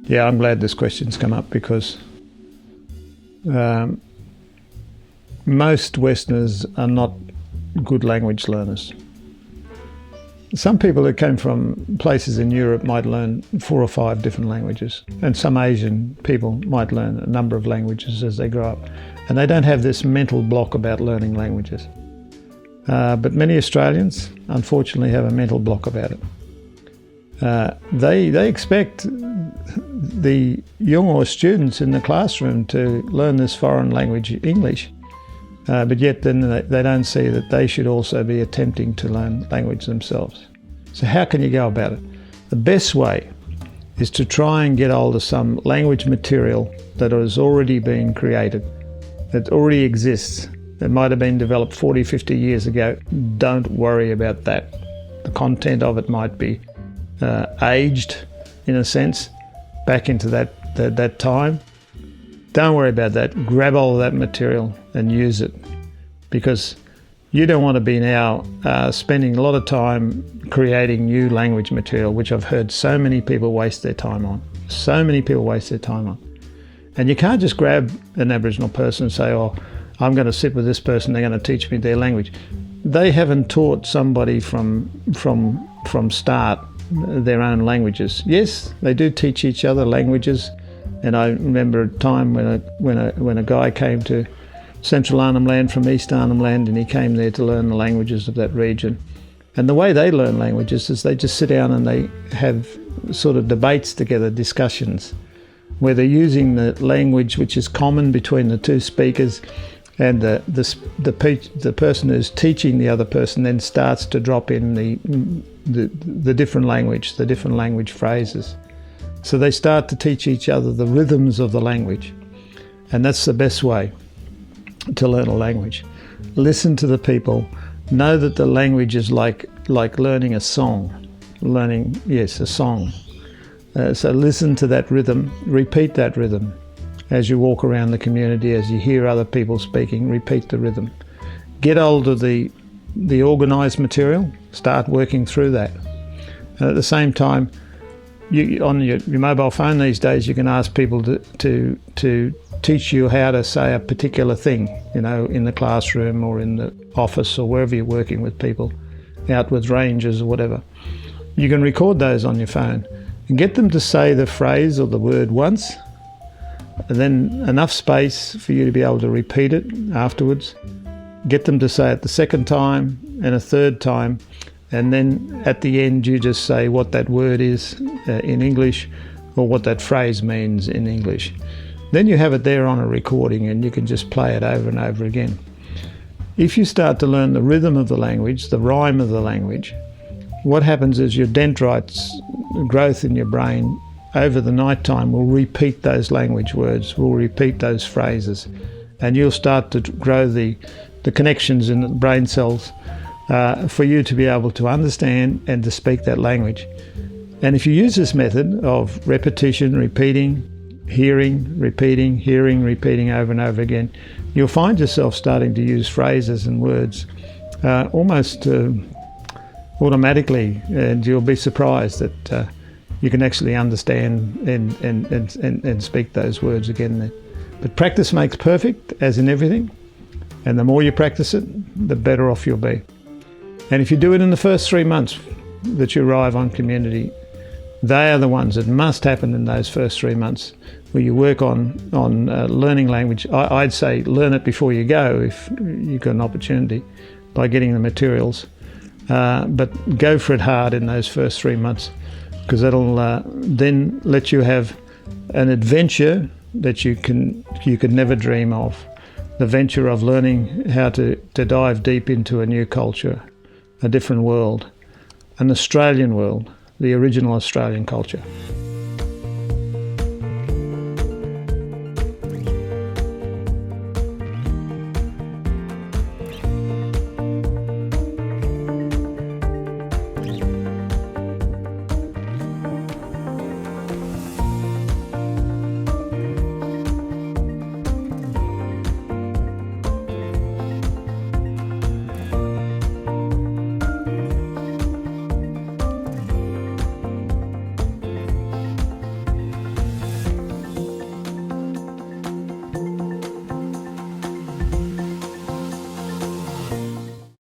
Yeah, I'm glad this question's come up because most Westerners are not good language learners. Some people that came from places in Europe might learn 4 or 5 different languages, and some Asian people might learn a number of languages as they grow up, and they don't have this mental block about learning languages. But many Australians, unfortunately, have a mental block about it. They expect the young students in the classroom to learn this foreign language, English, but yet then they don't see that they should also be attempting to learn language themselves. So how can you go about it? The best way is to try and get hold of some language material that has already been created, that already exists, that might have been developed 40, 50 years ago. Don't worry about that. The content of it might be aged, in a sense, back into that time. Don't worry about that. Grab all of that material and use it, because you don't want to be now spending a lot of time creating new language material, which I've heard so many people waste their time on. So many people waste their time on. And you can't just grab an Aboriginal person and say, oh, I'm going to sit with this person, they're going to teach me their language. They haven't taught somebody from start their own languages. Yes, they do teach each other languages. And I remember a time when a guy came to Central Arnhem Land from East Arnhem Land, and he came there to learn the languages of that region. And the way they learn languages is they just sit down and they have sort of debates together, discussions, where they're using the language which is common between the two speakers, and the person who's teaching the other person then starts to drop in the different language phrases. So they start to teach each other the rhythms of the language. And that's the best way to learn a language. Listen to the people. Know that the language is like learning a song. A song. So listen to that rhythm. Repeat that rhythm. As you walk around the community, as you hear other people speaking, repeat the rhythm. Get hold of the organised material. Start working through that. And at the same time, on your mobile phone these days, you can ask people to teach you how to say a particular thing, in the classroom or in the office or wherever you're working with people, out with rangers or whatever. You can record those on your phone and get them to say the phrase or the word once, and then enough space for you to be able to repeat it afterwards. Get them to say it the second time and a third time, and then at the end you just say what that word is in English, or what that phrase means in English. Then you have it there on a recording and you can just play it over and over again. If you start to learn the rhythm of the language, the rhyme of the language, what happens is your dendrites growth in your brain over the night time will repeat those language words, will repeat those phrases, and you'll start to grow the connections in the brain cells for you to be able to understand and to speak that language. And if you use this method of repetition, repeating, hearing, repeating over and over again, you'll find yourself starting to use phrases and words almost automatically, and you'll be surprised that you can actually understand and speak those words again. But practice makes perfect, as in everything, and the more you practice it, the better off you'll be. And if you do it in the first 3 months that you arrive on community, they are the ones that must happen in those first 3 months, where you work on learning language. I'd say learn it before you go if you've got an opportunity, by getting the materials. But go for it hard in those first 3 months, because that'll then let you have an adventure that you could never dream of. The venture of learning how to dive deep into a new culture, a different world, an Australian world, the original Australian culture.